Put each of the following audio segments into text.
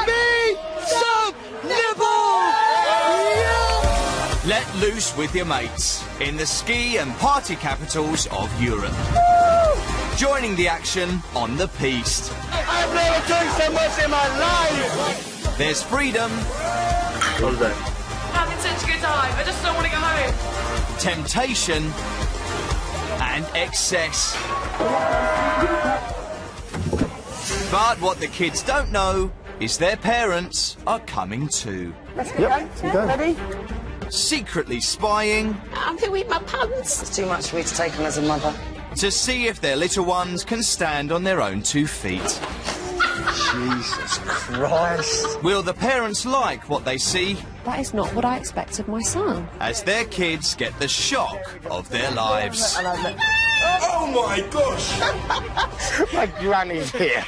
me some nibbles! Yeah! Let loose with your mates in the ski and party capitals of Europe. Joining the action on the piste. I've never drank so much in my life! There's freedom. What was that? Having such a good time. I just don't want to go home. Temptation and excess. But what the kids don't know is their parents are coming too. Ready? Secretly spying I'm going to eat my pants. It's too much for me to take on as a mother. to see if their little ones can stand on their own 2 feet. Jesus Christ. Will the parents like what they see That is not what I expect of my son. as their kids get the shock of their lives? Oh my gosh! My granny's here.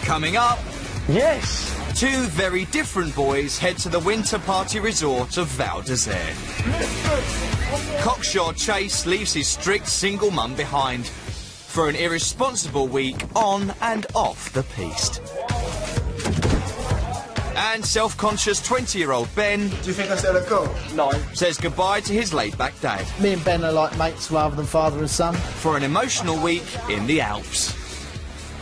Coming up, Yes. 2 very different boys head to the winter party resort of Val d'Isere. Cocksure Chase leaves his strict single mum behind for an irresponsible week on and off the piste. And self-conscious 20-year-old Ben Do you think I said a go? No. says goodbye to his laid-back dad Me and Ben are like mates rather than father and son. for an emotional week in the Alps.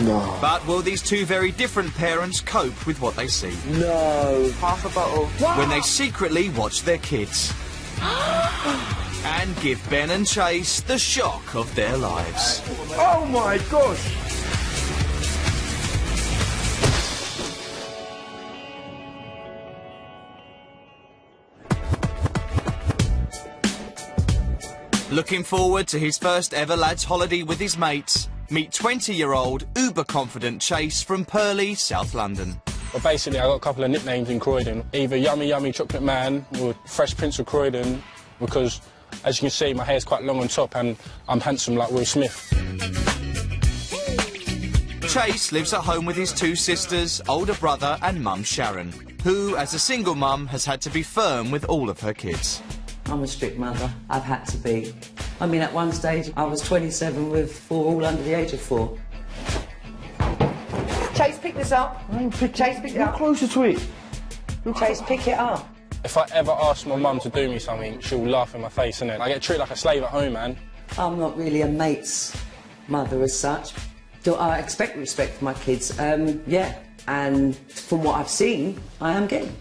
No. But will these 2 very different parents cope with what they see No. Half a bottle. when they secretly watch their kids and give Ben and Chase the shock of their lives? Oh my gosh! Looking forward to his first ever lads holiday with his mates? Meet 20-year-old uber-confident Chase from Purley, South London. Well, basically, I got a couple of nicknames in Croydon. Either Yummy Yummy Chocolate Man or Fresh Prince of Croydon, because, as you can see, my hair's quite long on top and I'm handsome like Will Smith. Chase lives at home with his 2 sisters, older brother and mum Sharon, who, as a single mum, has had to be firm with all of her kids. I'm a strict mother. I've had to be. I mean, at one stage, I was 27 with 4 all under the age of 4. Chase, pick this up. Chase, pick it up. Closer to it. Chase, pick it up. If I ever ask my mum to do me something, she'll laugh in my face, innit? I get treated like a slave at home, man. I'm not really a mate's mother as such. Do I expect respect for my kids? Yeah. And from what I've seen, I am getting.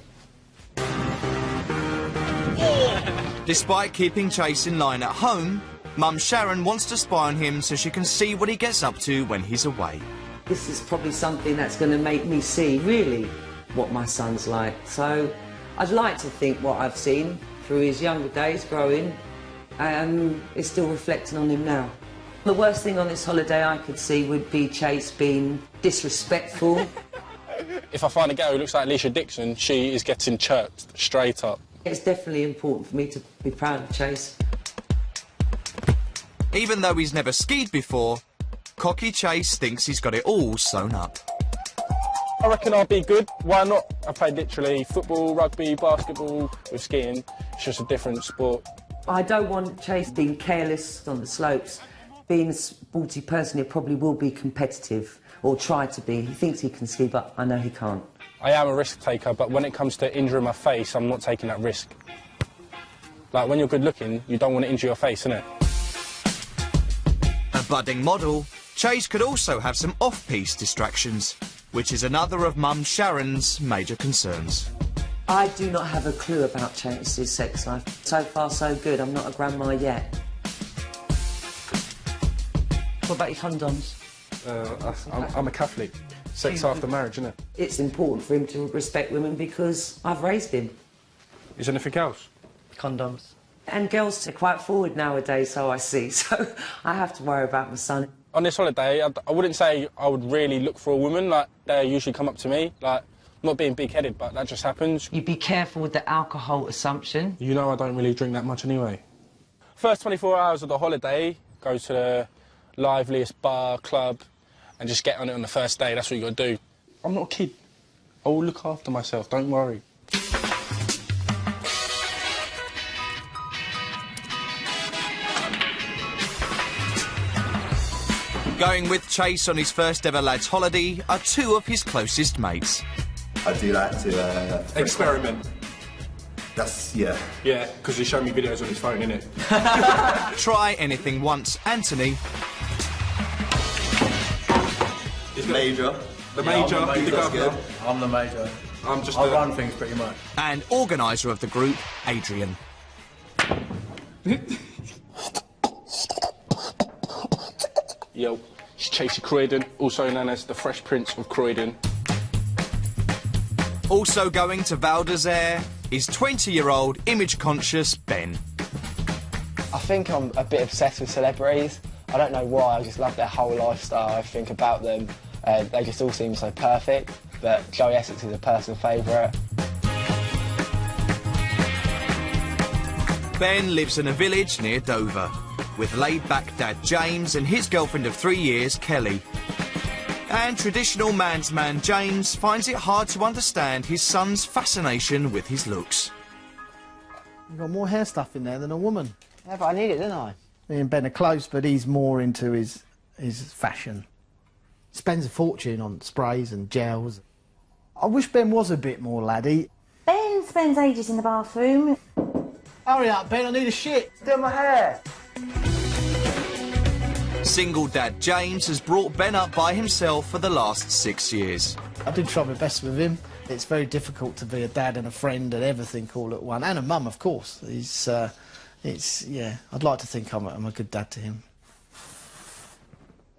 Despite keeping Chase in line at home, mum Sharon wants to spy on him so she can see what he gets up to when he's away. This is probably something that's going to make me see, really, what my son's like. So I'd like to think what I've seen through his younger days growing is still reflecting on him now. The worst thing on this holiday I could see would be Chase being disrespectful. If I find a girl who looks like Alicia Dixon, she is getting chirped straight up. It's definitely important for me to be proud of Chase. Even though he's never skied before, cocky Chase thinks he's got it all sewn up. I reckon I'll be good. Why not? I played literally football, rugby, basketball with skiing. It's just a different sport. I don't want Chase being careless on the slopes. Being a sporty person, he probably will be competitive, or try to be. He thinks he can ski, but I know he can't. I am a risk taker, but when it comes to injuring my face, I'm not taking that risk. Like, when you're good looking, you don't want to injure your face, innit? A budding model, Chase could also have some off-piste distractions, which is another of mum Sharon's major concerns. I do not have a clue about Chase's sex life. So far, so good. I'm not a grandma yet. What about your condoms? I'm a Catholic. Sex after marriage, innit? It's important for him to respect women because I've raised him. Is there anything else? Condoms. And girls are quite forward nowadays, so I see. So I have to worry about my son. On this holiday, I wouldn't say I would really look for a woman. Like, they usually come up to me. Like, not being big-headed, but that just happens. You be careful with the alcohol assumption. You know I don't really drink that much anyway. First 24 hours of the holiday, go to the liveliest bar, club, and just get on it on the first day. That's what you got to do. I'm not a kid. I will look after myself, don't worry. Going with Chase on his first ever lads holiday are two of his closest mates. I do like to... Experiment. That's, yeah. Yeah, because he showed me videos on his phone, innit? Try anything once, Anthony. Major. The major, the governor. I'm the major. I'm just I run things pretty much. And organiser of the group, Adrian. Yo, it's Chasey Croydon, also known as the Fresh Prince of Croydon. Also going to Val d'Isere is 20-year-old image-conscious Ben. I think I'm a bit obsessed with celebrities. I don't know why, I just love their whole lifestyle. I think about them, they just all seem so perfect. But Joey Essex is a personal favourite. Ben lives in a village near Dover, with laid-back dad James and his girlfriend of 3 years, Kelly. And traditional man's man James finds it hard to understand his son's fascination with his looks. You've got more hair stuff in there than a woman. Yeah, but I need it, didn't I? Me and Ben are close, but he's more into his fashion. Spends a fortune on sprays and gels. I wish Ben was a bit more laddie. Ben spends ages in the bathroom. Hurry up, Ben, I need a shit. Do my hair. Single dad James has brought Ben up by himself for the last 6 years. I do try my best with him. It's very difficult to be a dad and a friend and everything all at one, and a mum, of course. Yeah, I'd like to think I'm a good dad to him.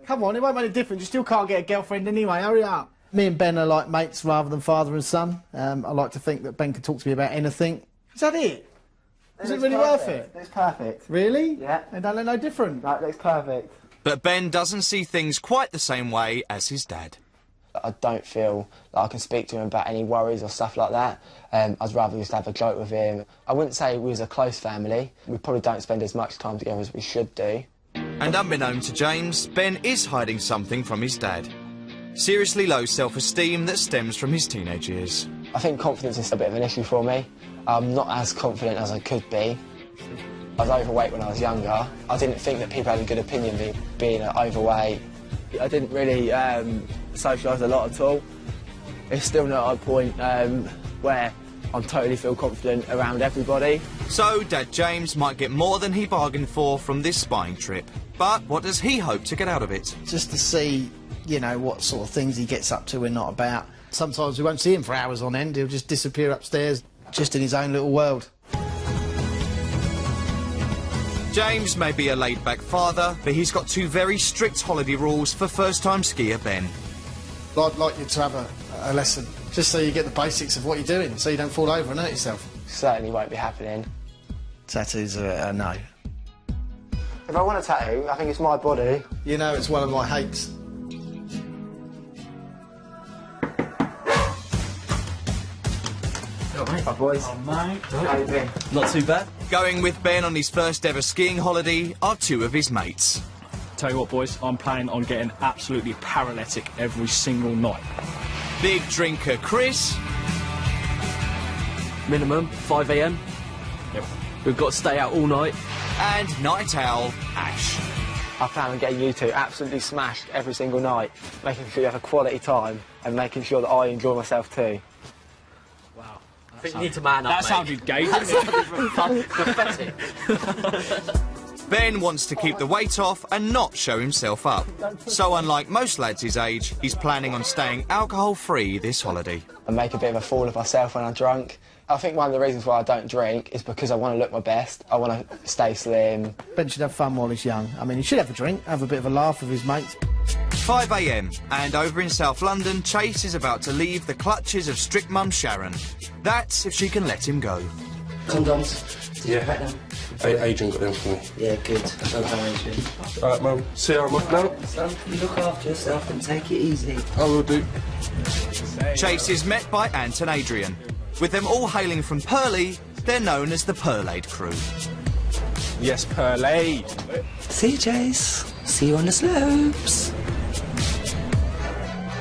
Come on, it won't make a difference. You still can't get a girlfriend anyway. Hurry up. Me and Ben are like mates rather than father and son. I like to think that Ben can talk to me about anything. Is that it? Is it really worth it? It's perfect. Really? Yeah. They don't look no different. That looks perfect. But Ben doesn't see things quite the same way as his dad. I don't feel that I can speak to him about any worries or stuff like that. I'd rather just have a joke with him. I wouldn't say we was a close family. We probably don't spend as much time together as we should do. And unbeknown to James, Ben is hiding something from his dad. Seriously low self-esteem that stems from his teenage years. I think confidence is a bit of an issue for me. I'm not as confident as I could be. I was overweight when I was younger. I didn't think that people had a good opinion of me being overweight. I didn't really socialise a lot at all. It's still not a point where I totally feel confident around everybody. So Dad James might get more than he bargained for from this spying trip. But what does he hope to get out of it? Just to see, you know, what sort of things he gets up to and not about. Sometimes we won't see him for hours on end. He'll just disappear upstairs, just in his own little world. James may be a laid-back father, but he's got two very strict holiday rules for first-time skier Ben. I'd like you to have a lesson, just so you get the basics of what you're doing, so you don't fall over and hurt yourself. Certainly won't be happening. Tattoos are a no. If I want a tattoo, I think it's my body. You know, it's one of my hates. Hi, boys. Oh, mate. How you been? Not too bad. Going with Ben on his first ever skiing holiday are two of his mates. Tell you what, boys, I'm planning on getting absolutely paralytic every single night. Big drinker Chris. Minimum 5 AM. Yep. We've got to stay out all night. And night owl Ash. I plan on getting you two absolutely smashed every single night, making sure you have a quality time and making sure that I enjoy myself too. Wow. I think you need to man up, That sounded gay, didn't it? Pathetic. Ben wants to keep the weight off and not show himself up. So unlike most lads his age, he's planning on staying alcohol-free this holiday. I make a bit of a fool of myself when I'm drunk. I think one of the reasons why I don't drink is because I want to look my best. I want to stay slim. Ben should have fun while he's young. I mean, he should have a drink, have a bit of a laugh with his mates. 5 AM, and over in South London, Chase is about to leave the clutches of strict mum Sharon. That's if she can let him go. Condoms. Yeah. Adrian got them for me. Yeah, good. Well done, Adrian. Alright, Mum. See you, I'm off now. Son, you look after yourself and take it easy. I will do. Chase is met by Ant and Adrian. With them all hailing from Purley, they're known as the Purlade crew. Yes, Purley. See you, Chase. See you on the slopes.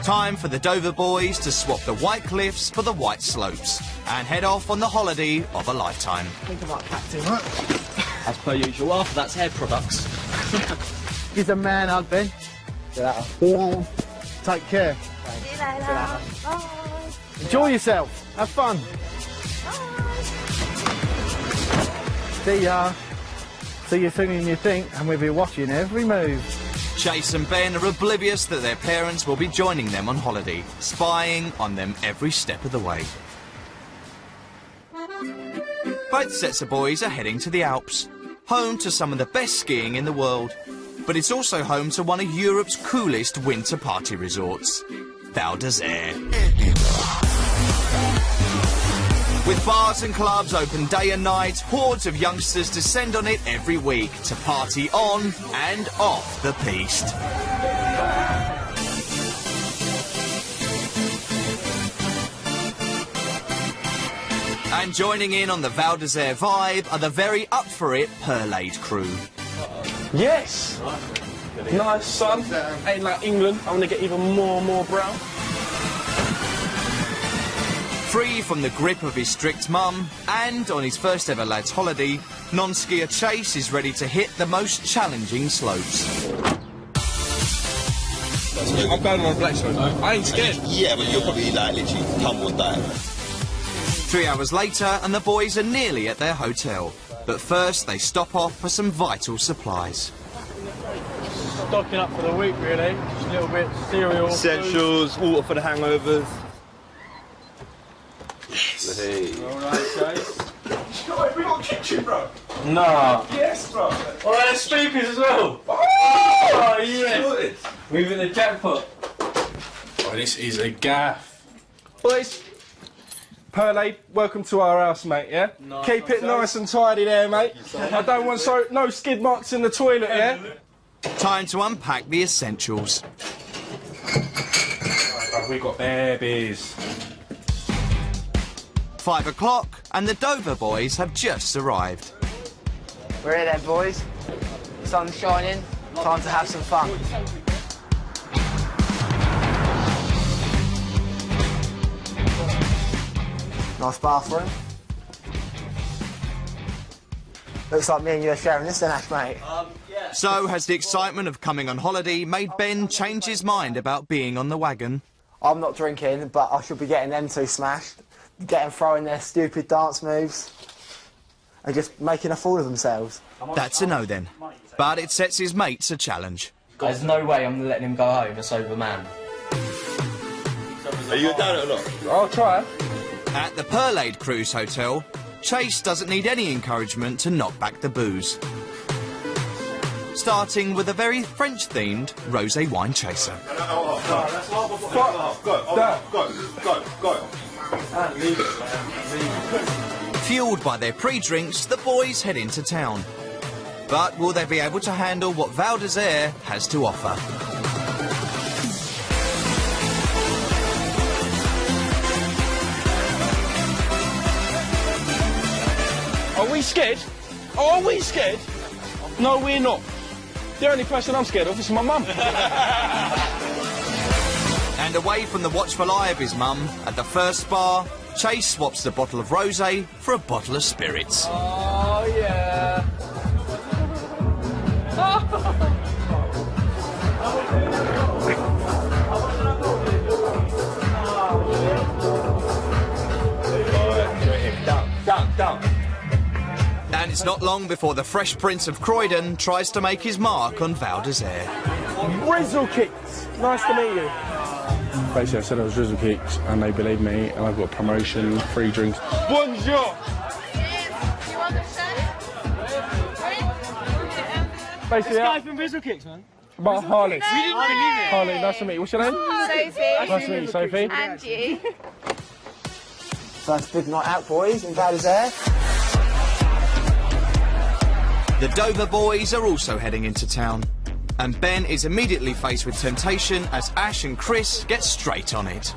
Time for the Dover boys to swap the white cliffs for the white slopes and head off on the holiday of a lifetime. I think I might pack too much. As per usual, after that's hair products. He's a man, hug, Ben. See you later. Take care. See you later. Bye. Enjoy yourself. Have fun. See ya. See you sooner than you think, and we'll be watching every move. Chase and Ben are oblivious that their parents will be joining them on holiday, spying on them every step of the way. Both sets of boys are heading to the Alps, home to some of the best skiing in the world. But it's also home to one of Europe's coolest winter party resorts, Val d'Isere. With bars and clubs open day and night, hordes of youngsters descend on it every week to party on and off the piste. And joining in on the Val d'Isere vibe are the very up-for-it Purlade crew. Yes! Nice, son. Ain't like England. I want to get even more and more brown. Free from the grip of his strict mum, and on his first ever lads' holiday, non-skier Chase is ready to hit the most challenging slopes. I'm going on a black slope. I ain't scared. Yeah, but you'll probably like literally tumble down. 3 hours later, and the boys are nearly at their hotel. But first, they stop off for some vital supplies. Stocking up for the week, really. Just a little bit cereal. Essentials, water for the hangovers. Yes. Hey. All right, Chase. Have we got a kitchen, bro? Nah. Yes, bro. Oh, there's speakers as well. Oh, yeah. Moving the jackpot. Oh, this is a gaff. Boys, Purlade, welcome to our house, mate, yeah? Nice. Keep it nice and tidy there, mate. I don't want no skid marks in the toilet, yeah? Time to unpack the essentials. Right, we got babies. 5 o'clock, and the Dover boys have just arrived. We're here then, boys. Sun's shining. Time to have some fun. Nice bathroom. Looks like me and you are sharing this then, Ash, mate. Yeah. So, has the excitement of coming on holiday made Ben change his mind about being on the wagon? I'm not drinking, but I should be getting them two smashed. Getting throwing their stupid dance moves. And just making a fool of themselves. That's a no then. But it sets his mates a challenge. There's no way I'm letting him go home a sober man. Are you down or not? I'll try. At the Purlade Cruise Hotel, Chase doesn't need any encouragement to knock back the booze. Starting with a very French-themed rosé wine chaser. Go. Fueled by their pre-drinks, the boys head into town. But will they be able to handle what Val d'Isere has to offer? Are we scared? Are we scared? No, we're not. The only person I'm scared of is my mum. And away from the watchful eye of his mum, at the first bar, Chase swaps the bottle of rosé for a bottle of spirits. Oh, yeah. Down. And it's not long before the Fresh Prince of Croydon tries to make his mark on Val d'Isere. Rizzle kicks. Nice to meet you. Basically, I said I was Rizzle kicks, and they believed me, and I've got a promotion, free drinks. Bonjour! Basically, This guy from Rizzle Kicks, man. But Harley. We didn't believe it. Harley, nice to meet you. What's your name? Sophie. Nice to meet you, Sophie. And you. First big night out, boys, in Val d'Isere. The Dover boys are also heading into town. And Ben is immediately faced with temptation as Ash and Chris get straight on it.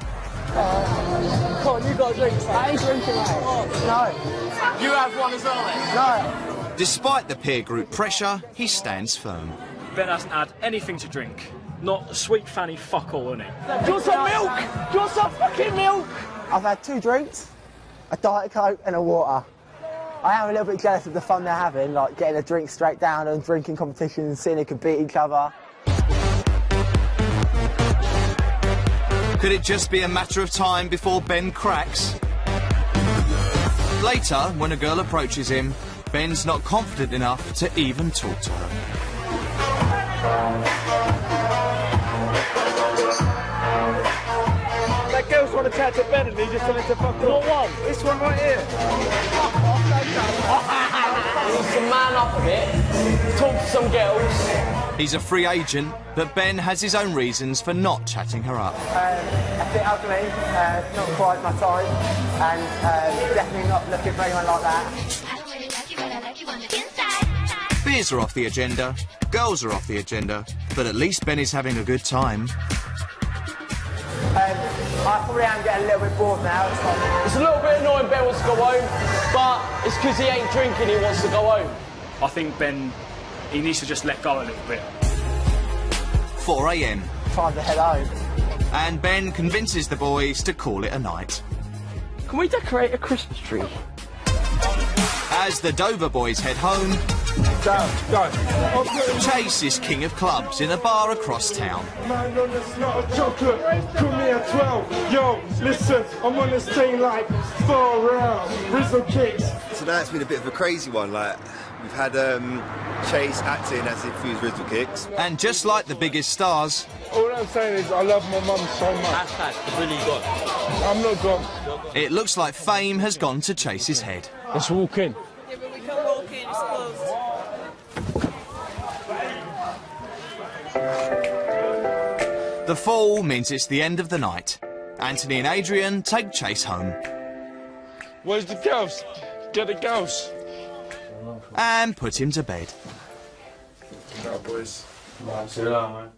Come on, you got a drink. I ain't drinking, mate. No. You have one as well, then? No. Despite the peer group pressure, he stands firm. Ben hasn't had anything to drink. Not a sweet fanny fuck all, innit? Do you want some milk? Do you want some fucking milk? I've had 2 drinks, a Diet Coke and a water. I am a little bit jealous of the fun they're having, like getting a drink straight down and drinking competitions, seeing who can beat each other. Could it just be a matter of time before Ben cracks? Later, when a girl approaches him, Ben's not confident enough to even talk to her. That girl's trying to chat to Ben and he just wanted to fuck her. What one? This one right here. He needs to man up a bit, talk to some girls. He's a free agent, but Ben has his own reasons for not chatting her up. A bit ugly, not quite my type, and definitely not looking for anyone like that. Beers are off the agenda, girls are off the agenda, but at least Ben is having a good time. I probably am getting a little bit bored now. It's a little bit annoying Ben wants to go home, but it's because he ain't drinking he wants to go home. I think Ben, he needs to just let go a little bit. 4 a.m. Time to head home. And Ben convinces the boys to call it a night. Can we decorate a Christmas tree? As the Dover boys head home, Chase is king of clubs in a bar across town. Man, no, that's not a chocolate. Come here, 12. Yo, listen, I'm on this thing like 4 rounds. Rizzle kicks. Tonight's been a bit of a crazy one. Like, we've had Chase acting as if he was Rizzle kicks. And just like the biggest stars, All I'm saying is I love my mum so much. Hashtag really gone. I'm not gone. it looks like fame has gone to Chase's head. Let's walk in. Yeah, but we can't walk in, it's closed. The fall means it's the end of the night. Anthony and Adrian take Chase home. Where's the girls? Get the girls. And put him to bed. No, boys. Man, sit down, man.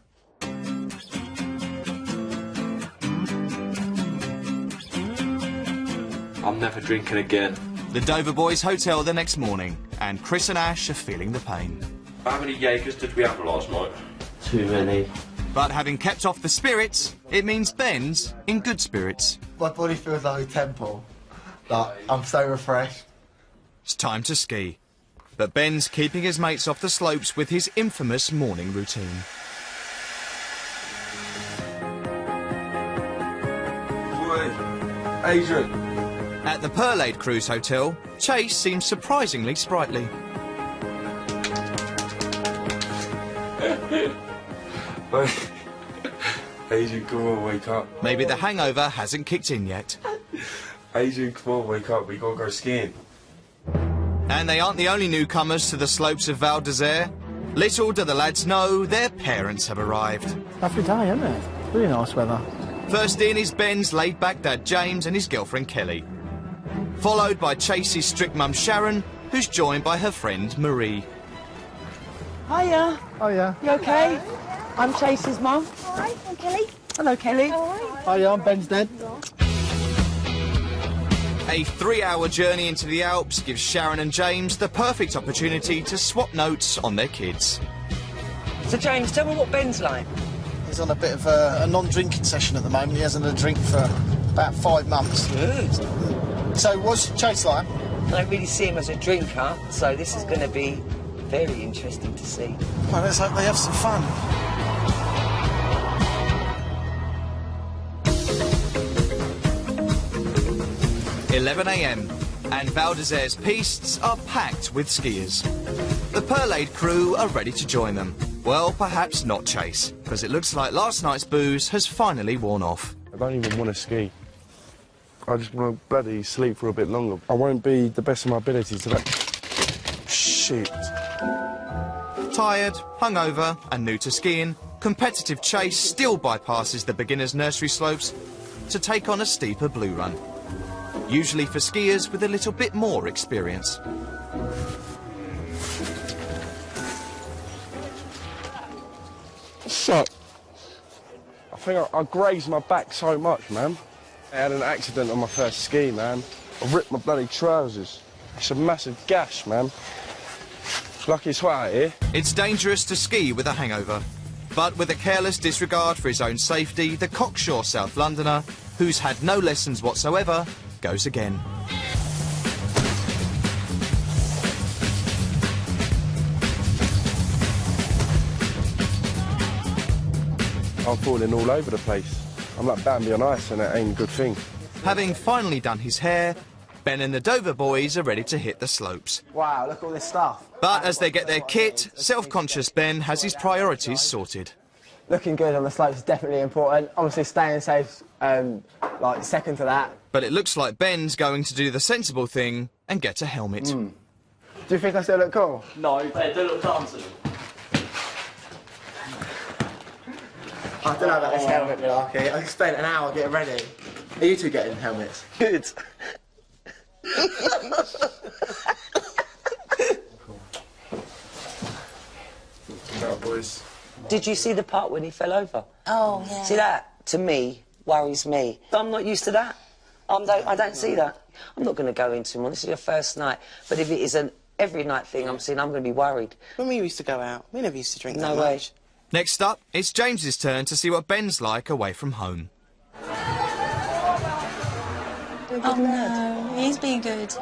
I'm never drinking again. The Dover boys hotel the next morning, and Chris and Ash are feeling the pain. How many Jaegers did we have last night? Too many. But having kept off the spirits, it means Ben's in good spirits. My body feels like a temple. Like, I'm so refreshed. It's time to ski. But Ben's keeping his mates off the slopes with his infamous morning routine. Boy, Adrian. At the Pearlade Cruise Hotel, Chase seems surprisingly sprightly. Adrian, come on, wake up. Maybe the hangover hasn't kicked in yet. Adrian, come on, wake up. We gotta go skiing. And they aren't the only newcomers to the slopes of Val d'Isere. Little do the lads know their parents have arrived. Lovely day, isn't it? Really nice weather. First in is Ben's laid-back dad James and his girlfriend Kelly. Followed by Chase's strict mum Sharon, who's joined by her friend Marie. Hiya. Oh, yeah. You okay? I'm Chase's mum. All right, I'm Kelly. Hello, Kelly. All right. Oh, yeah, I'm Ben's dad. A 3-hour journey into the Alps gives Sharon and James the perfect opportunity to swap notes on their kids. So, James, tell me what Ben's like. He's on a bit of a non-drinking session at the moment. He hasn't had a drink for about 5 months. Good. So what's Chase like? I don't really see him as a drinker, so this is going to be very interesting to see. Well, let's hope they have some fun. (11 a.m) and Val d'Isere's pistes are packed with skiers. The Pearlade crew are ready to join them. Well, perhaps not Chase, because it looks like last night's booze has finally worn off. I don't even want to ski. I just want to bloody sleep for a bit longer. I won't be the best of my ability today. Shit. Tired, hungover and new to skiing, competitive Chase still bypasses the beginner's nursery slopes to take on a steeper blue run. Usually for skiers with a little bit more experience. So, I think I grazed my back so much, man. I had an accident on my first ski, man. I ripped my bloody trousers. It's a massive gash, man. Lucky it's hot out here. It's dangerous to ski with a hangover. But with a careless disregard for his own safety, the cocksure South Londoner, who's had no lessons whatsoever, goes again. I'm falling all over the place. I'm like Bambi on ice, and it ain't a good thing. Having finally done his hair, Ben and the Dover boys are ready to hit the slopes. Wow, look at all this stuff. But as they get their kit, self-conscious Ben has his priorities sorted. Looking good on the slopes is definitely important. Obviously, staying safe, like, second to that. But it looks like Ben's going to do the sensible thing and get a helmet. Do you think I still look cool? No, they do look dancing. I don't know about this helmet, Malarkey. I spent an hour getting ready. Are you two getting helmets? Good. Boys. Did you see the part when he fell over? Oh, yeah. See that, to me, worries me. I'm not used to that. I don't see that. I'm not going to go into him. This is your first night. But if it is an every night thing, I'm going to be worried. When we used to go out, we never used to drink that No way. much. Next up, it's James's turn to see what Ben's like away from home. Oh, no. He's being good.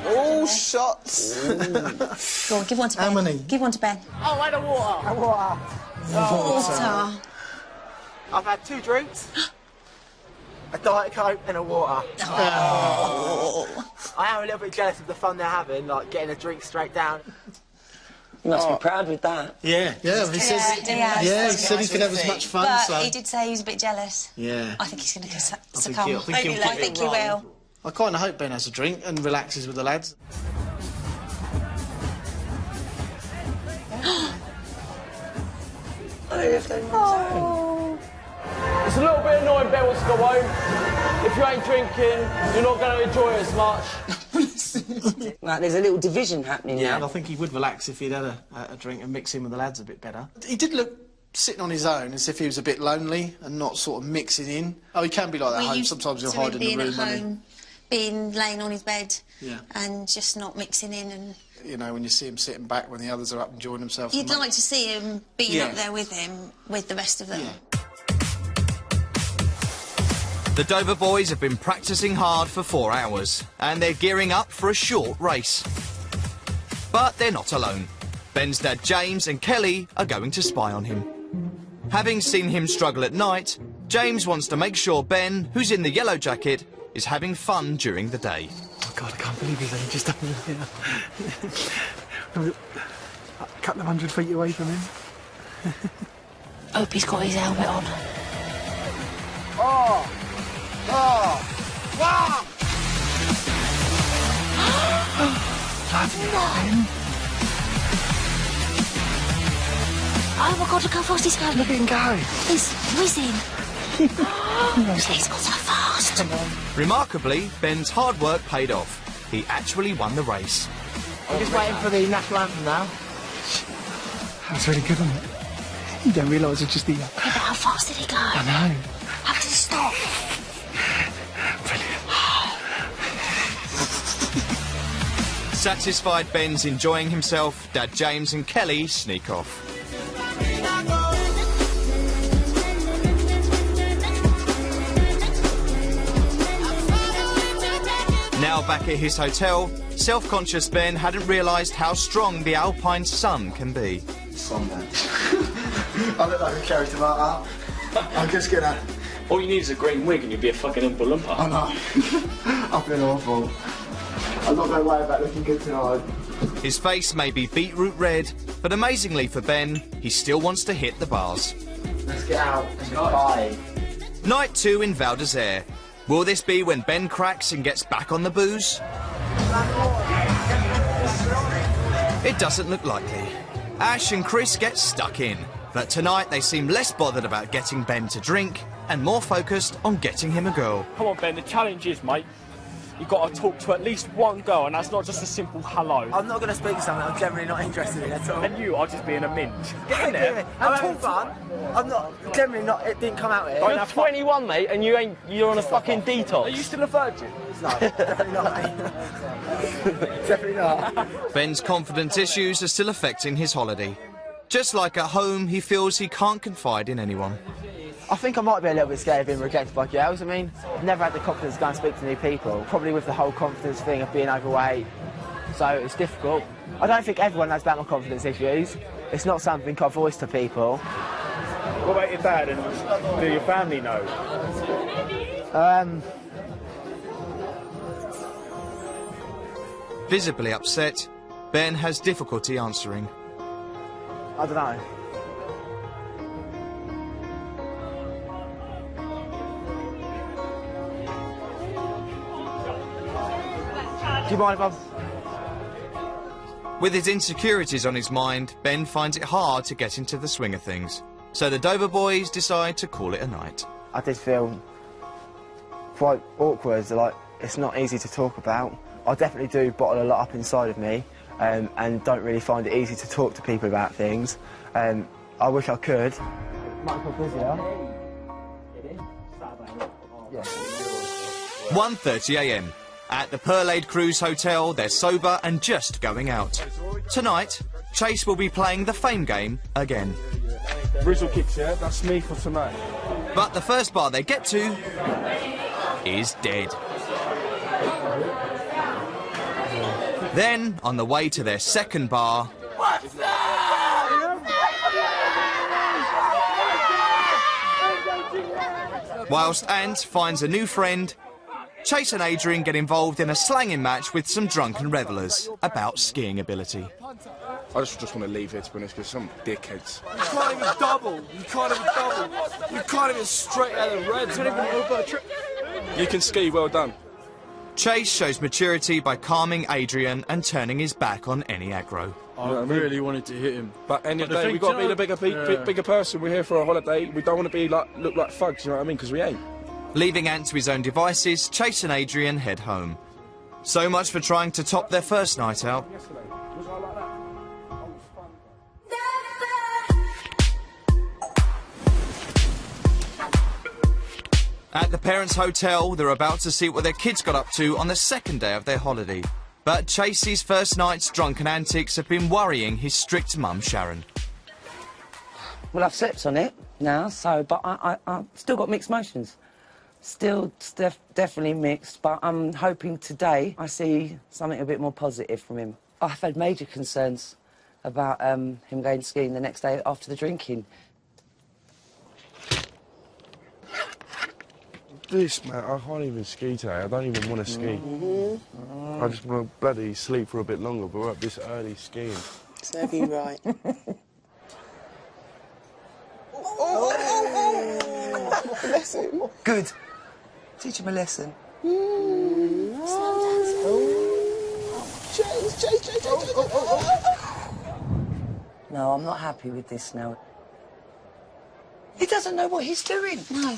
All shots. Go on, give one to Ben. How many? Give one to Ben. Oh, I had a water. Water. I've had 2 drinks. A Diet Coke and a water. Oh. I am a little bit jealous of the fun they're having, like getting a drink straight down. You must be proud with that. Yeah, he says. He said he could have as much fun. But so. he did say he was a bit jealous. Yeah. I think he's going to I succumb. think he will. I kind of hope Ben has a drink and relaxes with the lads. Oh. It's a little bit annoying Ben wants to go home. If you ain't drinking, you're not going to enjoy it as much. Like, there's a little division happening Yeah, now. and I think he would relax if he'd had a drink and mix in with the lads a bit better. He did look sitting on his own as if he was a bit lonely and not sort of mixing in. Oh, he can be like that at home. Sometimes he'll hide in the room. Being at home, being laying on his bed, Yeah. and just not mixing in. And you know, when you see him sitting back when the others are up enjoying themselves. you'd like to see him being Yeah. up there with him, with the rest of them. The Dover boys have been practising hard for 4 hours, and they're gearing up for a short race. But they're not alone. Ben's dad James and Kelly are going to spy on him. Having seen him struggle at night, James wants to make sure Ben, who's in the yellow jacket, is having fun during the day. Oh God, I can't believe he's only just over here. A couple of 100 feet away from him. Hope he's got his helmet on. Oh! Oh! Wow! Oh my God, look how fast he's going. Look at him go. He's whizzing. He's gone so fast. Remarkably, Ben's hard work paid off. He actually won the race. I'm just waiting for the national anthem now. That's really good, isn't it? You don't realise it's just the... Yeah, but how fast did he go? I know. How did he stop? Satisfied Ben's enjoying himself, Dad James and Kelly sneak off. Now back at his hotel, self-conscious Ben hadn't realised how strong the Alpine sun can be. Sunday. I look like a character martyr. I'm just gonna... All you need is a green wig and you'll be a fucking Oompa Loompa. I know. I've been awful. I'm not going to worry about looking good tonight. His face may be beetroot red, but amazingly for Ben, he still wants to hit the bars. Let's get out and goodbye. Night 2 in Val d'Isere. Will this be when Ben cracks and gets back on the booze? It doesn't look likely. Ash and Chris get stuck in, but tonight they seem less bothered about getting Ben to drink and more focused on getting him a girl. Come on, Ben, the challenge is, mate, you've got to talk to at least one girl, and that's not just a simple hello. I'm not going to speak to someone I'm generally not interested in at all. And you are just being a minge. Get in there. I'm having fun. I'm not, generally not, it didn't come out here. You're 21, mate, and you're on a fucking detox. Are you still a virgin? No, definitely not, mate. Definitely not. Ben's confidence issues are still affecting his holiday. Just like at home, he feels he can't confide in anyone. I think I might be a little bit scared of being rejected by girls. I mean, I've never had the confidence to go and speak to new people, probably with the whole confidence thing of being overweight, so it's difficult. I don't think everyone knows about my confidence issues. It's not something I voice to people. What about your dad and do your family know? Visibly upset, Ben has difficulty answering. I don't know. Do you mind if I'm... With his insecurities on his mind, Ben finds it hard to get into the swing of things. So the Dover boys decide to call it a night. I did feel quite awkward, like, it's not easy to talk about. I definitely do bottle a lot up inside of me, and don't really find it easy to talk to people about things. I wish I could. Might be busier. 1:30 a.m. At the Pearlade Cruise Hotel, they're sober and just going out. Tonight, Chase will be playing the Fame game again. Brizzle kicks, yeah? That's me for tonight. But the first bar they get to is dead. Then, on the way to their second bar... Whilst Ant finds a new friend, Chase and Adrian get involved in a slanging match with some drunken revellers about skiing ability. I just want to leave here, to be honest, because some dickheads. You can't even double. You can't even double. You can't even straight out of red. It's not even over a trip. You can ski, well done. Chase shows maturity by calming Adrian and turning his back on any aggro. I really wanted to hit him. But end of the day, we've got to be the bigger person. We're here for a holiday. We don't want to be look like thugs, you know what I mean? Because we ain't. Leaving Ant to his own devices, Chase and Adrian head home. So much for trying to top their first night out. At the parents' hotel, they're about to see what their kids got up to on the second day of their holiday. But Chasey's first night's drunken antics have been worrying his strict mum, Sharon. Well, I've slept on it now, but I've still got mixed emotions. Still definitely mixed, but I'm hoping today I see something a bit more positive from him. I've had major concerns about him going skiing the next day after the drinking. This, man, I can't even ski today. I don't even want to ski. I just want to bloody sleep for a bit longer, but we're up this early skiing. Serve you right. Bless him. Good. Teach him a lesson. Chase. No, I'm not happy with this now. He doesn't know what he's doing. No.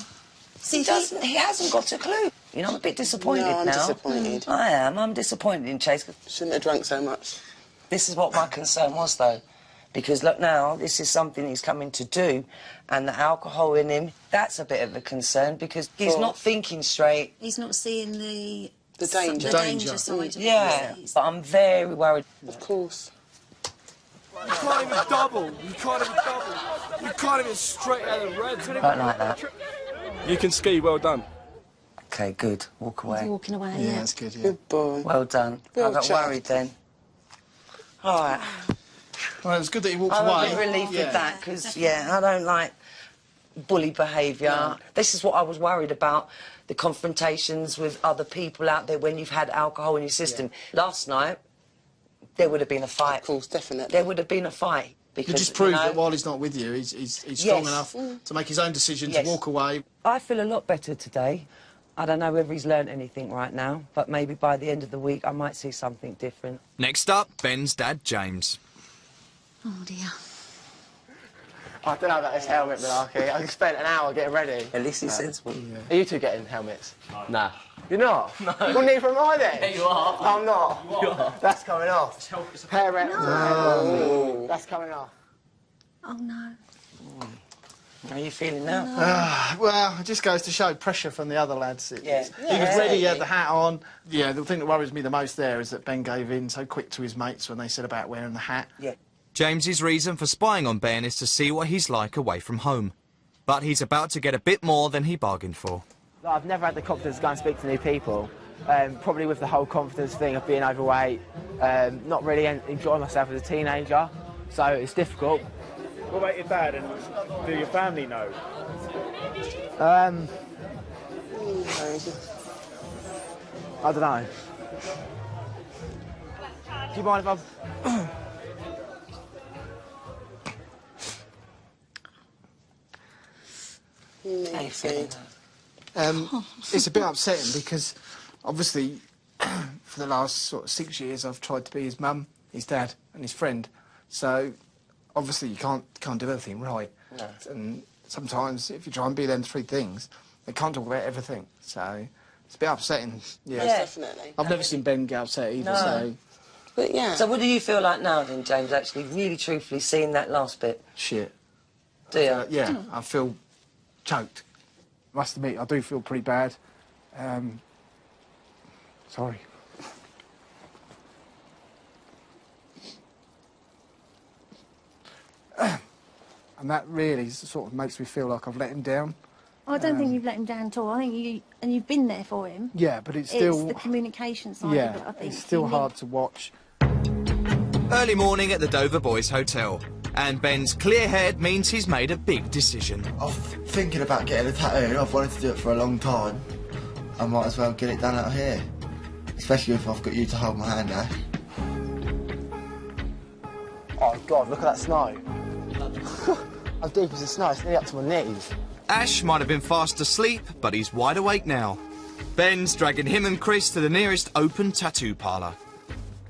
He hasn't got a clue. You know, I'm a bit disappointed now. I'm disappointed. I am. I'm disappointed in Chase. Shouldn't have drunk so much. This is what my concern was, though. Because, look, now, this is something he's coming to do, and the alcohol in him, that's a bit of a concern, because he's not thinking straight. He's not seeing the danger. The danger side of Yeah, it. but I'm very worried. Of course. You can't even double. You can't even double. You can't even straight out of red. It's not even Don't like that. You can ski, well done. OK, good. Walk away. He's walking away, Yeah, that's good, yeah. Good boy. Well done. Well I got chuffed. worried then. All right. Well, it's good that he walked I'm away. a bit relieved with that, because, I don't like bully behaviour. No. This is what I was worried about, the confrontations with other people out there when you've had alcohol in your system. Last night, there would have been a fight. Of course, definitely. There would have been a fight. Because, You just prove that while he's not with you, he's strong enough to make his own decision to walk away. I feel a lot better today. I don't know whether he's learnt anything right now, but maybe by the end of the week I might see something different. Next up, Ben's dad, James. Oh, dear. I don't know about this helmet malarkey. I spent an hour getting ready. At least he's sensible. Are you two getting helmets? Nah. You're not? No. Well, neither am I then. Yeah, you are. I'm not. You are. That's coming off. Hair wrap. No. That's coming off. Oh, no. How are you feeling now? Well, it just goes to show pressure from the other lads. He was Yeah. ready, he had the hat on. Yeah, the thing that worries me the most there is that Ben gave in so quick to his mates when they said about wearing the hat. Yeah. James's reason for spying on Ben is to see what he's like away from home. But he's about to get a bit more than he bargained for. I've never had the confidence to go and speak to new people. Probably with the whole confidence thing of being overweight, not really enjoying myself as a teenager, so it's difficult. What about your dad and do your family know? I don't know. Do you mind if I... It's a bit upsetting because, obviously, for the last sort of 6 years, I've tried to be his mum, his dad, and his friend. So, obviously, you can't do everything right. No. And sometimes, if you try and be them three things, they can't talk about everything. So, it's a bit upsetting. Yeah, definitely. I've never seen Ben get upset either. No. So, but yeah. So what do you feel like now, then, James? Actually, really, truthfully, seeing that last bit. shit. Do you? Yeah, I feel choked. Must admit, I do feel pretty bad. Sorry. And that really sort of makes me feel like I've let him down. I don't think you've let him down at all. I think you've been there for him. Yeah, but it's still... It's the communication side of it, I think. It's still hard to watch. Early morning at the Dover Boys Hotel. And Ben's clear head means he's made a big decision. I'm thinking about getting a tattoo. I've wanted to do it for a long time. I might as well get it done out here. Especially if I've got you to hold my hand, Ash. Oh, God, look at that snow. How deep is the snow? It's nearly up to my knees. Ash might have been fast asleep, but he's wide awake now. Ben's dragging him and Chris to the nearest open tattoo parlour.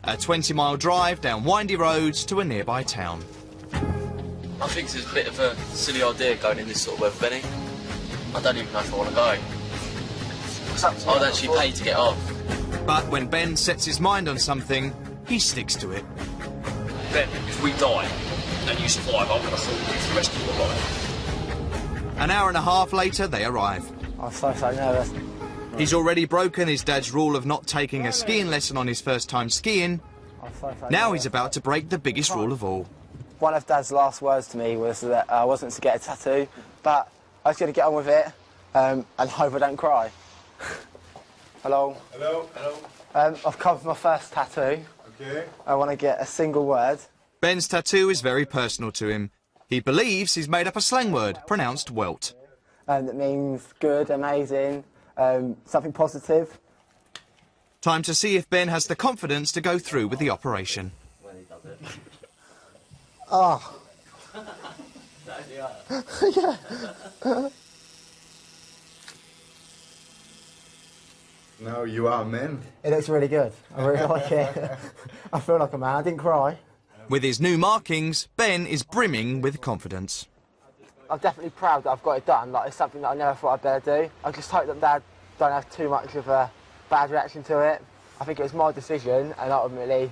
A 20-mile drive down windy roads to a nearby town. I think it's a bit of a silly idea going in this sort of weather, Benny. I don't even know if I want to go. I'd actually pay to get off. But when Ben sets his mind on something, he sticks to it. Ben, if we die and you survive, I'm going to hold you for the rest of your life. An hour and a half later, they arrive. I'm so nervous. He's already broken his dad's rule of not taking a skiing lesson on his first time skiing. Now he's about to break the biggest rule of all. One of Dad's last words to me was that I wasn't to get a tattoo, but I was going to get on with it and hope I don't cry. Hello? Hello? Hello? I've come for my first tattoo. Okay. I want to get a single word. Ben's tattoo is very personal to him. He believes he's made up a slang word, pronounced welt. And it means good, amazing, something positive. Time to see if Ben has the confidence to go through with the operation. Oh. Yeah. No, you are a man. It looks really good. I really like it. I feel like a man. I didn't cry. With his new markings, Ben is brimming with confidence. I'm definitely proud that I've got it done. Like, it's something that I never thought I'd better do. I just hope that Dad don't have too much of a bad reaction to it. I think it was my decision, and ultimately,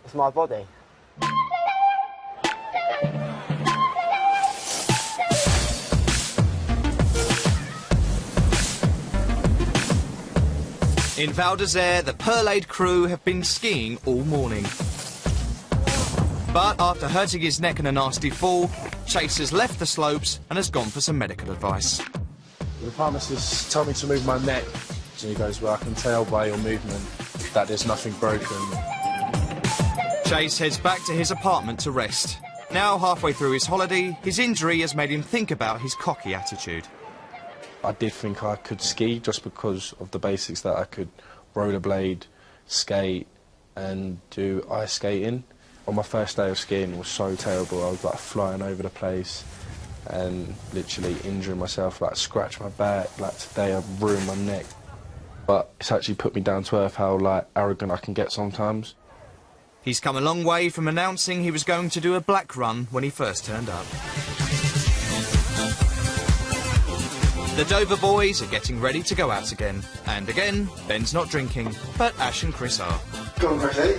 it's my body. In Val d'Isere, the Perlade crew have been skiing all morning. But after hurting his neck in a nasty fall, Chase has left the slopes and has gone for some medical advice. The pharmacist told me to move my neck. And he goes, well, I can tell by your movement that there's nothing broken. Chase heads back to his apartment to rest. Now, halfway through his holiday, his injury has made him think about his cocky attitude. I did think I could ski just because of the basics that I could rollerblade, skate and do ice skating. On my first day of skiing it was so terrible. I was like flying over the place and literally injuring myself, like scratch my back. Like today I've ruined my neck. But it's actually put me down to earth how like arrogant I can get sometimes. He's come a long way from announcing he was going to do a black run when he first turned up. The Dover boys are getting ready to go out again. And again, Ben's not drinking, but Ash and Chris are. Go on, Chrissy.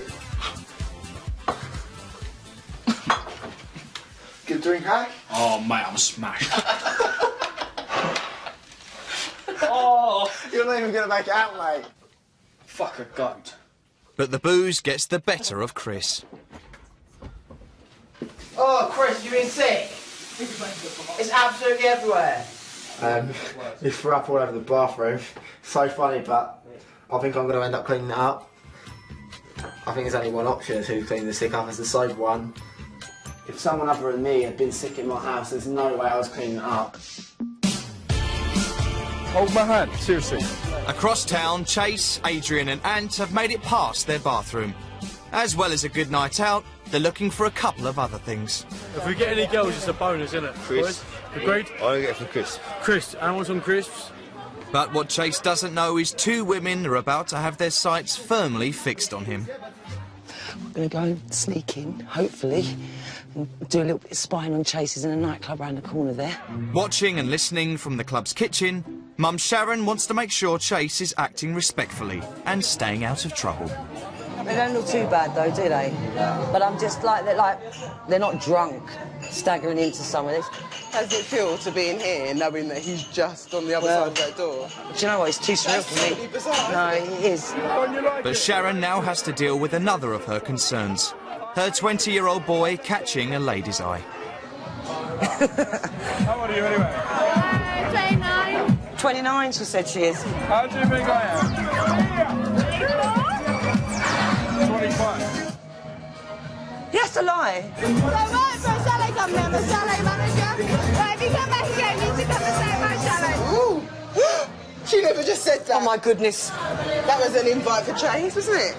Good drink, Ash? Oh, mate, I'm smashed. Oh, you're not even going to make it out, mate. Fuck a goat. But the booze gets the better of Chris. Oh, Chris, you been sick? It's absolutely everywhere. He threw up all over the bathroom. So funny, but I think I'm going to end up cleaning it up. I think there's only one option to clean the sick up as the sober one. If someone other than me had been sick in my house, there's no way I was cleaning it up. Hold my hand, seriously. Across town, Chase, Adrian and Ant have made it past their bathroom. As well as a good night out, they're looking for a couple of other things. If we get any girls, it's a bonus, isn't it? Chris. Agreed? I'll get some crisps. Crisps. I want some crisps. But what Chase doesn't know is two women are about to have their sights firmly fixed on him. I'm going to go and sneak in, hopefully, and do a little bit of spying on Chases in a nightclub around the corner there. Watching and listening from the club's kitchen, Mum Sharon wants to make sure Chase is acting respectfully and staying out of trouble. They don't look too bad, though, do they? But I'm just like they're not drunk, staggering into someone. How does it feel to be in here knowing that he's just on the other side of that door? Do you know what? It's too surreal for me. No, it is. But Sharon now has to deal with another of her concerns. Her 20-year-old boy catching a lady's eye. How old are you anyway? 29. 29, she said she is. How do you think I am? 25. Yes, a lie. So right for a chalet company, I'm a chalet manager. Right, if you come back again, you need to come and stay at my chalet. Ooh. She never just said that. Oh, my goodness. That was an invite for Chase, wasn't it?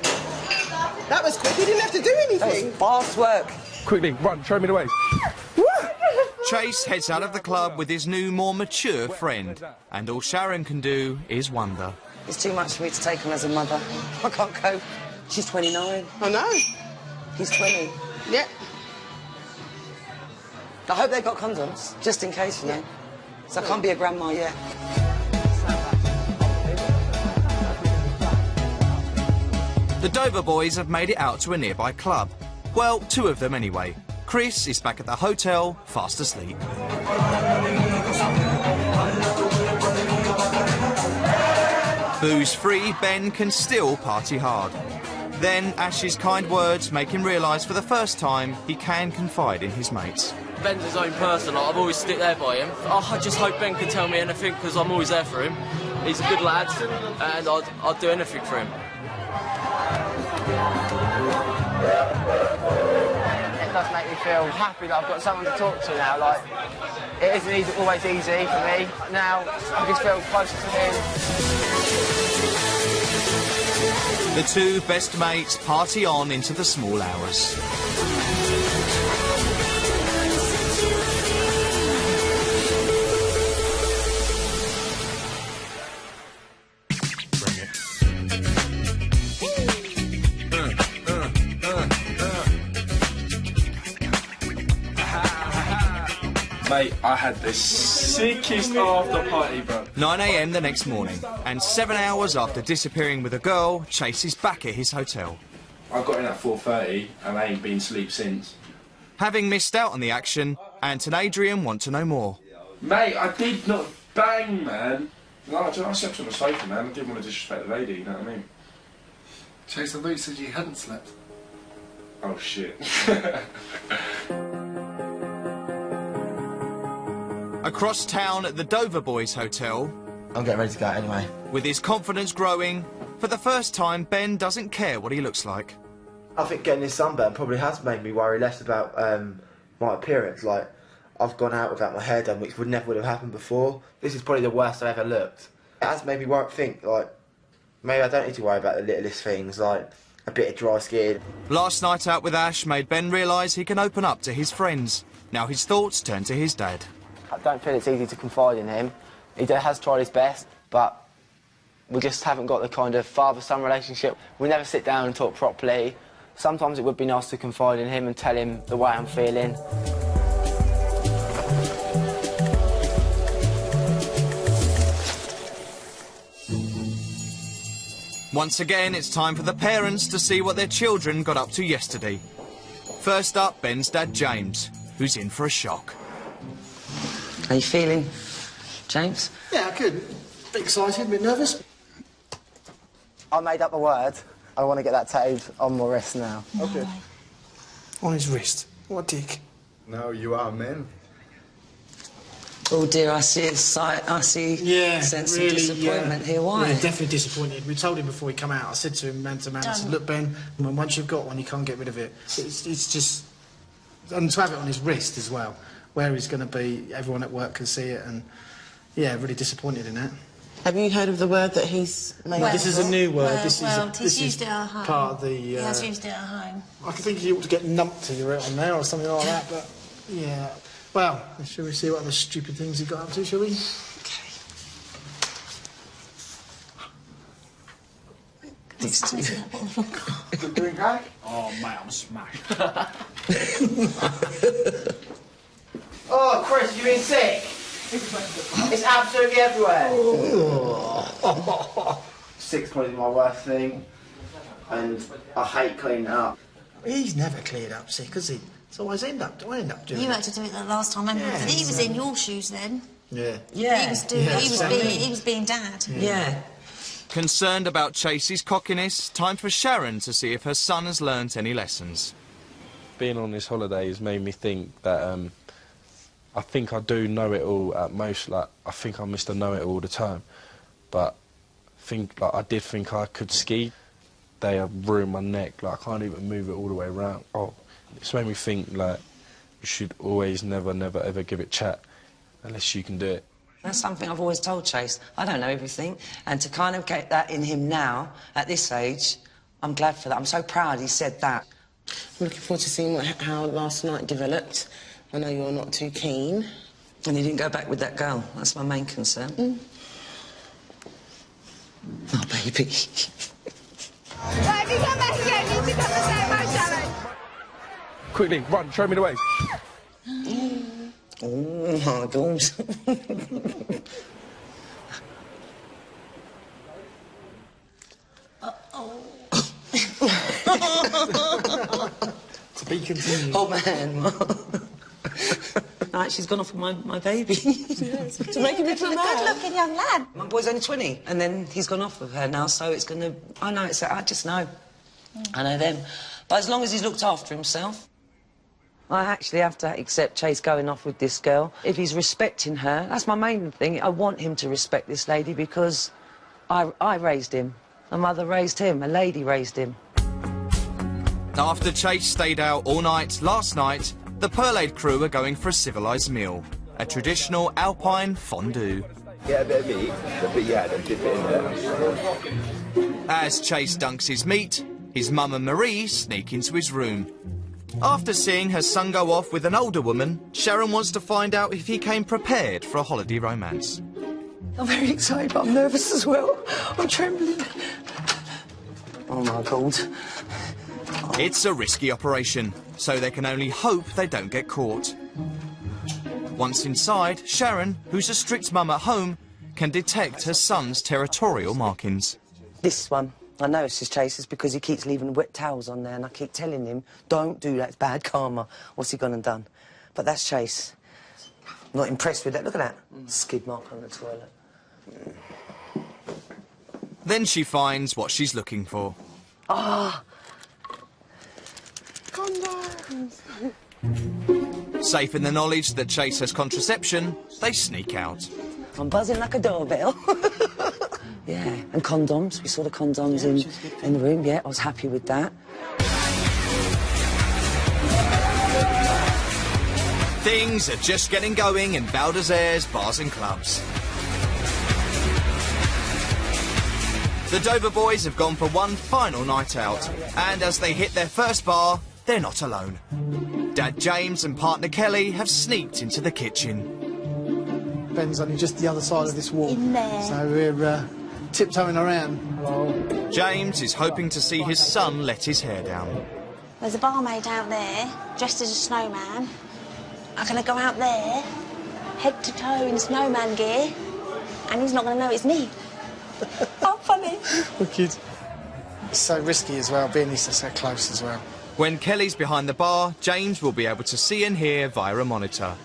That was quick. He didn't have to do anything. Fast work. Quickly, run, show me the ways. Chase heads out of the club with his new, more mature friend. And all Sharon can do is wonder. It's too much for me to take on as a mother. I can't cope. She's 29. I know. He's 20. Yeah. I hope they got condoms, just in case, you know. So I can't be a grandma yet. The Dover boys have made it out to a nearby club. Well, two of them anyway. Chris is back at the hotel, fast asleep. Booze-free, Ben can still party hard. Then Ash's kind words make him realise for the first time he can confide in his mates. Ben's his own person, like, I've always stood there by him. I just hope Ben can tell me anything because I'm always there for him. He's a good lad and I'd do anything for him. It does make me feel happy that I've got someone to talk to now. Like, it isn't always easy for me. Now, I just feel closer to him. The two best mates party on into the small hours. Mate, I had the sickest after party, bro. 9 a.m. the next morning, and 7 hours after disappearing with a girl, Chase is back at his hotel. I got in at 4:30 and I ain't been asleep since. Having missed out on the action, Ant and Adrian want to know more. Mate, I did not bang, man. No, I slept on the sofa, man. I didn't want to disrespect the lady, you know what I mean? Chase, I thought you said you hadn't slept. Oh, shit. Across town at the Dover Boys Hotel... I'm getting ready to go out anyway. With his confidence growing, for the first time, Ben doesn't care what he looks like. I think getting this sunburn probably has made me worry less about my appearance. Like, I've gone out without my hair done, which would never have happened before. This is probably the worst I've ever looked. It has made me think, like, maybe I don't need to worry about the littlest things, like a bit of dry skin. Last night out with Ash made Ben realise he can open up to his friends. Now his thoughts turn to his dad. I don't feel it's easy to confide in him. He has tried his best, but we just haven't got the kind of father-son relationship. We never sit down and talk properly. Sometimes it would be nice to confide in him and tell him the way I'm feeling. Once again, it's time for the parents to see what their children got up to yesterday. First up, Ben's dad, James, who's in for a shock. How you feeling, James? Yeah, good. A bit excited, a bit nervous. I made up a word. I want to get that tattooed on my wrist now. Okay. On his wrist. What a dick. No, you are, man. Oh dear, I see a sight. I see a sense of disappointment here. Why? Yeah, definitely disappointed. We told him before he come out. I said to him man to man, I said, look, Ben, once you've got one, you can't get rid of it. It's And to have it on his wrist as well, where he's going to be, everyone at work can see it, and yeah, really disappointed in that. Have you heard of the word that he's made? Well, this is a new word. Well, This he's used it at home. part of the... He has used it at home. I think he ought to get numpty on there or something like that, but yeah. Well, shall we see what other stupid things he got up to, shall we? These two. Doing crack? Oh, mate, I'm smashed. Oh, Chris, you been sick? It's absolutely everywhere. Sick's probably my worst thing, and I hate cleaning up. He's never cleared up sick, has he? So I end up doing You it. had to do it the last time, remember? Yeah, He was in your shoes then. Yeah. Yeah. He was being dad. Yeah. Concerned about Chase's cockiness, time for Sharon to see if her son has learnt any lessons. Being on this holiday has made me think that I think I do know it all at most. Like, I think I'm Mr. Know-It all the time, but I did think I could ski. They have ruined my neck. Like, I can't even move it all the way around. Oh, it's made me think like you should always never ever give it chat unless you can do it. That's something I've always told Chase. I don't know everything, and to kind of get that in him now, at this age, I'm glad for that. I'm so proud he said that. I'm looking forward to seeing how last night developed. I know you're not too keen. And he didn't go back with that girl. That's my main concern. Oh, baby. Right, if you come back again, you need to come and say my challenge. Quickly, run, show me the way. Oh, my God. To be continued. Oh, man. Right, she's gone off with my baby. To make him into a man. Good-looking young lad. My boy's only 20, and then he's gone off with her now, so it's going to... I know, I just know. I know them. But as long as he's looked after himself... I actually have to accept Chase going off with this girl. If he's respecting her, that's my main thing. I want him to respect this lady because I raised him. A mother raised him, a lady raised him. After Chase stayed out all night last night, the Pearlade crew are going for a civilised meal, a traditional Alpine fondue. Get a bit of meat, but yeah, don't dip it in there. As Chase dunks his meat, his mum and Marie sneak into his room. After seeing her son go off with an older woman, Sharon wants to find out if he came prepared for a holiday romance. I'm very excited, but I'm nervous as well. I'm trembling. Oh, my God. It's a risky operation, so they can only hope they don't get caught. Once inside, Sharon, who's a strict mum at home, can detect her son's territorial markings. This one, I know it's his Chase's because he keeps leaving wet towels on there, and I keep telling him, don't do that, it's bad karma. What's he gone and done? But that's Chase. Not impressed with that. Look at that. Skid mark on the toilet. Then she finds what she's looking for. Ah! Condoms! Safe in the knowledge that Chase has contraception, they sneak out. I'm buzzing like a doorbell. Yeah, and condoms. We saw the condoms in the room, yeah, I was happy with that. Things are just getting going in Val d'Isere's bars and clubs. The Dover boys have gone for one final night out, and as they hit their first bar, they're not alone. Dad James and partner Kelly have sneaked into the kitchen. Ben's only just the other side of this wall. In there. So we're tiptoeing around. Hello. James is hoping to see his son let his hair down. There's a barmaid out there, dressed as a snowman. I'm going to go out there, head to toe in snowman gear, and he's not going to know it's me. How funny. Wicked. It's so risky as well, being so close as well. When Kelly's behind the bar, James will be able to see and hear via a monitor.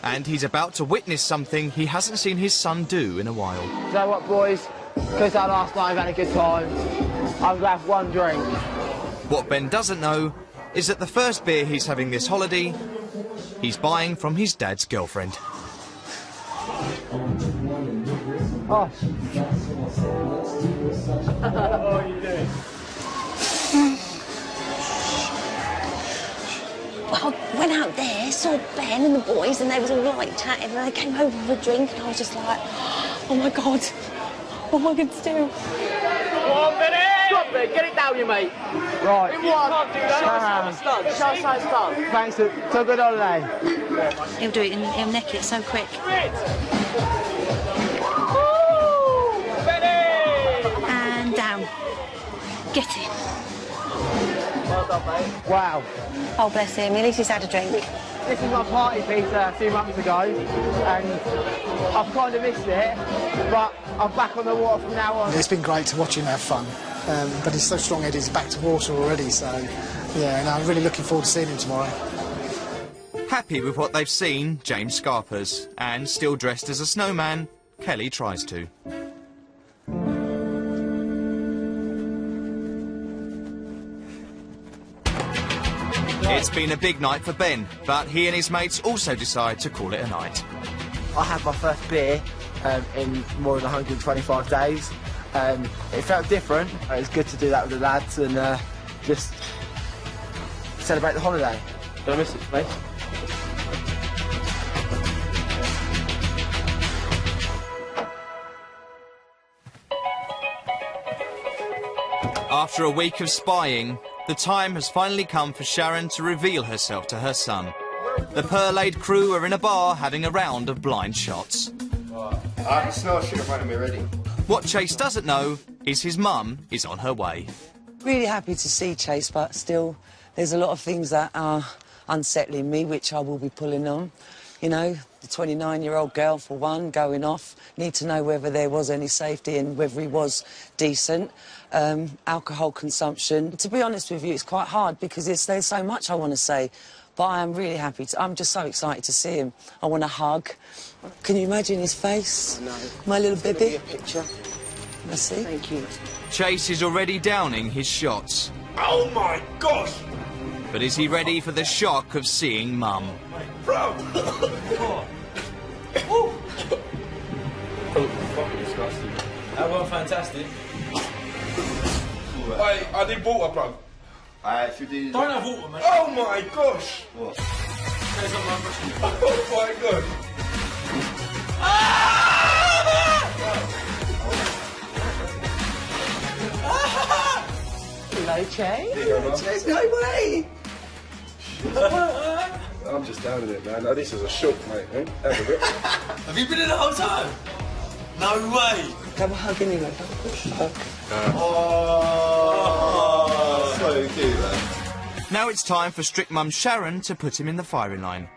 And he's about to witness something he hasn't seen his son do in a while. You know what, boys? Because that last night I've had a good time, I'm going to have one drink. What Ben doesn't know is that the first beer he's having this holiday, he's buying from his dad's girlfriend. Oh. What are you doing? I went out there, saw Ben and the boys, and they was all like chatting, and they came over for a drink, and I was just like, oh my God, what am I going to do? Come on, Benny! Stop it, get it down, you mate. Right. You can't do that. Show us how it's done. Thanks to a good holiday. He'll do it, and he'll neck it so quick. Benny! And down. Get it. Well done, mate. Wow. Oh, bless him, at least he's had a drink. This is my party piece a few months ago, and I've kind of missed it, but I'm back on the water from now on. It's been great to watch him have fun, but he's so strong-headed, he's back to water already, so, yeah, and I'm really looking forward to seeing him tomorrow. Happy with what they've seen, James scarpers, and still dressed as a snowman, Kelly tries to. It's been a big night for Ben, but he and his mates also decide to call it a night. I had my first beer in more than 125 days. It felt different. It was good to do that with the lads and just celebrate the holiday. Don't miss it, mate. After a week of spying, the time has finally come for Sharon to reveal herself to her son. The Pearl-Aid crew are in a bar having a round of blind shots. I can smell shit in front of me already. What Chase doesn't know is his mum is on her way. Really happy to see Chase, but still, there's a lot of things that are unsettling me, which I will be pulling on. You know, the 29-year-old girl, for one, going off. Need to know whether there was any safety and whether he was decent. Alcohol consumption. To be honest with you, it's quite hard because there's so much I want to say. But I am really happy. I'm just so excited to see him. I want to hug. Can you imagine his face? No. My little baby. A picture. I see. Thank you. Chase is already downing his shots. Oh my gosh! But is he ready for the shock of seeing Mum? Bro! Oh, fucking disgusting. That went fantastic. Wait, I need water, bro. I actually do. Don't have water, man. Oh my gosh! What? Oh my god! Hello, Chase. Chase, no way! I'm just down in it, man. Oh, this is a shock, mate. Eh? Have a bit. Have you been in the whole time? No way! Have a hug anyway. Oh, so cute, man. Now it's time for strict Mum Sharon to put him in the firing line.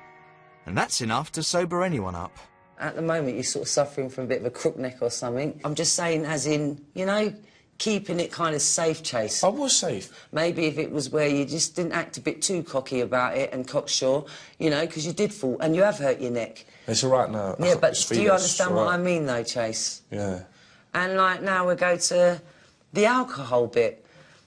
And that's enough to sober anyone up. At the moment, you're sort of suffering from a bit of a crook neck or something. I'm just saying, as in, you know, keeping it kind of safe, Chase. I was safe. Maybe if it was where you just didn't act a bit too cocky about it and cocksure, you know, because you did fall and you have hurt your neck. It's all right now. Yeah, but do you understand what I mean, though, Chase? Yeah. And, like, now we go to the alcohol bit.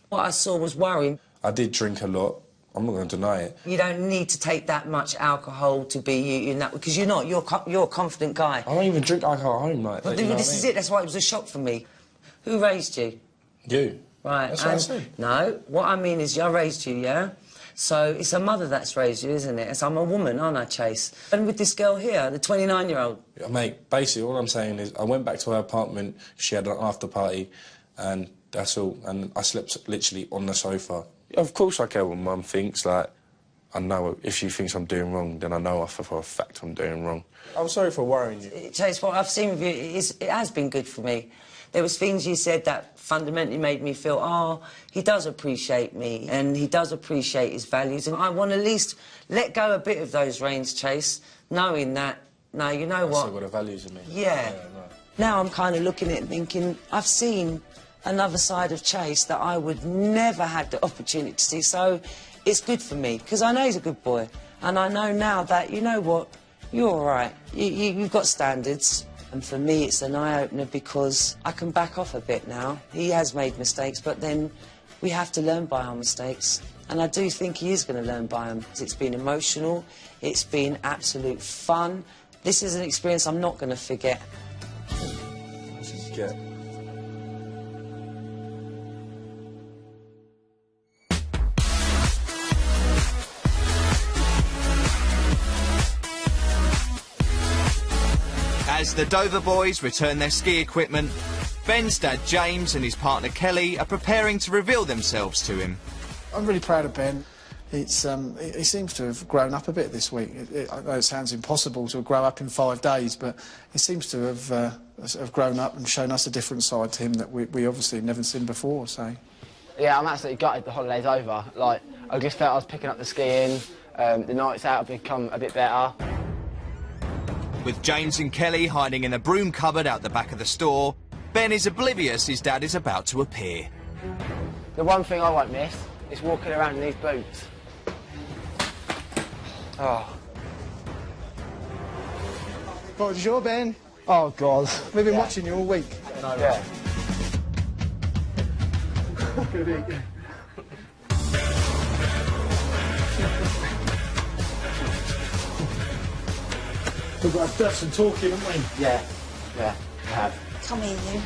What I saw was worrying. I did drink a lot. I'm not going to deny it. You don't need to take that much alcohol to be you in that, because you're not. You're a confident guy. I don't even drink alcohol at home, like. But this is it. That's why it was a shock for me. Who raised you? You. Right. That's what I said. No, what I mean is I raised you, yeah? So it's a mother that's raised you, isn't it? So I'm a woman, aren't I, Chase? And with this girl here, the 29-year-old. Yeah, mate, basically all I'm saying is I went back to her apartment, she had an after party, and that's all. And I slept literally on the sofa. Of course I care what Mum thinks, like, I know if she thinks I'm doing wrong, then I know for a fact I'm doing wrong. I'm sorry for worrying you. Chase, what I've seen with you, it has been good for me. There was things you said that fundamentally made me feel, oh, he does appreciate me and he does appreciate his values, and I want to at least let go a bit of those reins, Chase, knowing that, no, you know what? That's what the values in me. Yeah. Right. Now I'm kind of looking at it and thinking, I've seen another side of Chase that I would never had the opportunity to see, so it's good for me, because I know he's a good boy, and I know now that, you know what, you're all right, you've got standards. And for me, it's an eye-opener because I can back off a bit now. He has made mistakes, but then we have to learn by our mistakes. And I do think he is going to learn by them. It's been emotional. It's been absolute fun. This is an experience I'm not going to forget. As the Dover boys return their ski equipment, Ben's dad James and his partner Kelly are preparing to reveal themselves to him. I'm really proud of Ben. He seems to have grown up a bit this week. I know it sounds impossible to grow up in 5 days, but he seems to have grown up and shown us a different side to him that we obviously never seen before. So, yeah, I'm absolutely gutted the holiday's over. Like, I just felt I was picking up the skiing. The nights out have become a bit better. With James and Kelly hiding in a broom cupboard out the back of the store, Ben is oblivious his dad is about to appear. The one thing I won't miss is walking around in these boots. Oh. Bonjour, Ben. Oh, God. We've been watching you all week. Yeah. We've got to have some talking, haven't we? Yeah. Yeah, we have. Come here, you.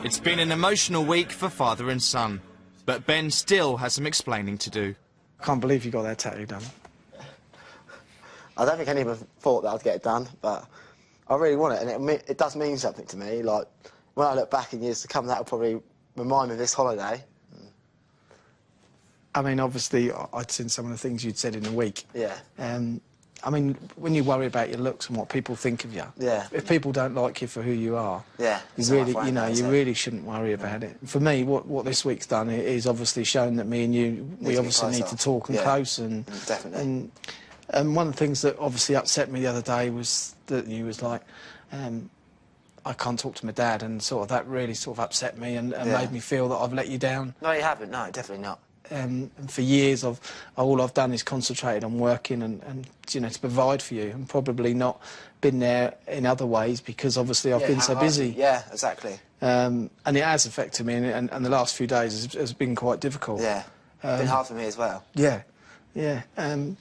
It's been an emotional week for father and son, but Ben still has some explaining to do. I can't believe you got that tattoo done. I don't think anyone thought that I'd get it done, but I really want it, and it does mean something to me. Like, when I look back in years to come, that'll probably remind me of this holiday. I mean, obviously, I'd seen some of the things you'd said in the week. Yeah. I mean, when you worry about your looks and what people think of you, yeah. If people don't like you for who you are, yeah, you really, you really shouldn't worry about it. For me, what this week's done is obviously shown that me and you, we obviously need to talk and close, and definitely. And one of the things that obviously upset me the other day was that you was like, I can't talk to my dad, and sort of that really sort of upset me and made me feel that I've let you down. No, you haven't. No, definitely not. And for years, all I've done is concentrated on working and you know, to provide for you, and probably not been there in other ways because obviously I've been so busy. Yeah, exactly. And it has affected me, and the last few days has been quite difficult. Yeah, been hard for me as well. Yeah, yeah. And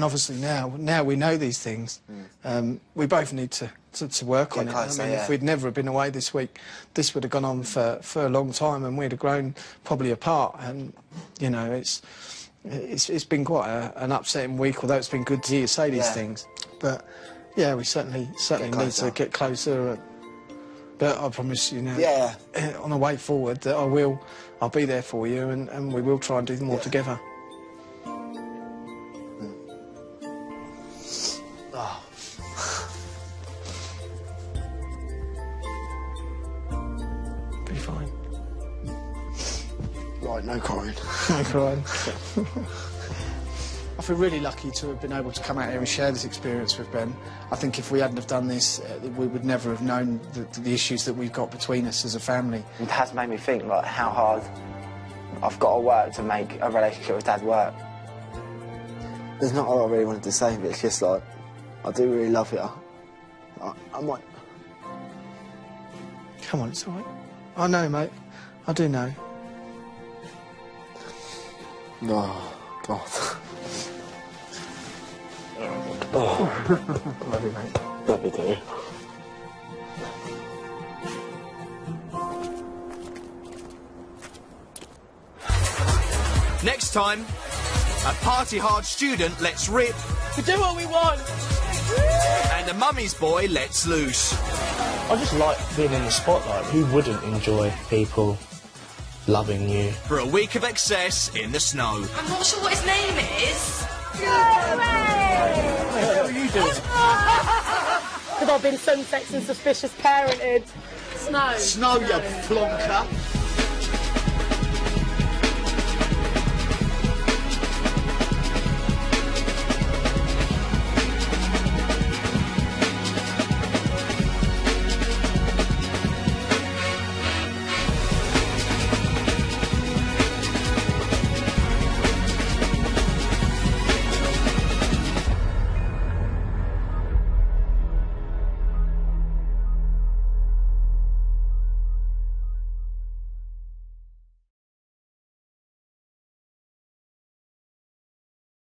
obviously now we know these things. We both need to work on it. Closer, I mean, if we'd never have been away this week, this would have gone on for a long time, and we'd have grown probably apart. And you know, it's been quite an upsetting week. Although it's been good to hear you say these things, but yeah, we certainly need to get closer. But I promise you now, on the way forward, that I'll be there for you, and we will try and do more together. Be fine. Right, no crying. No crying. I feel really lucky to have been able to come out here and share this experience with Ben. I think if we hadn't have done this, we would never have known the issues that we've got between us as a family. It has made me think like how hard I've got to work to make a relationship with Dad work. There's not a lot I really wanted to say, but it's just like, I do really love you. I might... Come on, it's all right. I know, mate. I do know. Oh, God. Oh. Love you, mate. Love you too. Next time, a party-hard student lets rip. We do what we want. And a mummy's boy lets loose. I just like being in the spotlight. Who wouldn't enjoy people loving you? For a week of excess in the snow. I'm not sure what his name is. What are you doing? Because I've been sun-sex and suspicious parented. Snow. Snow, you plonker.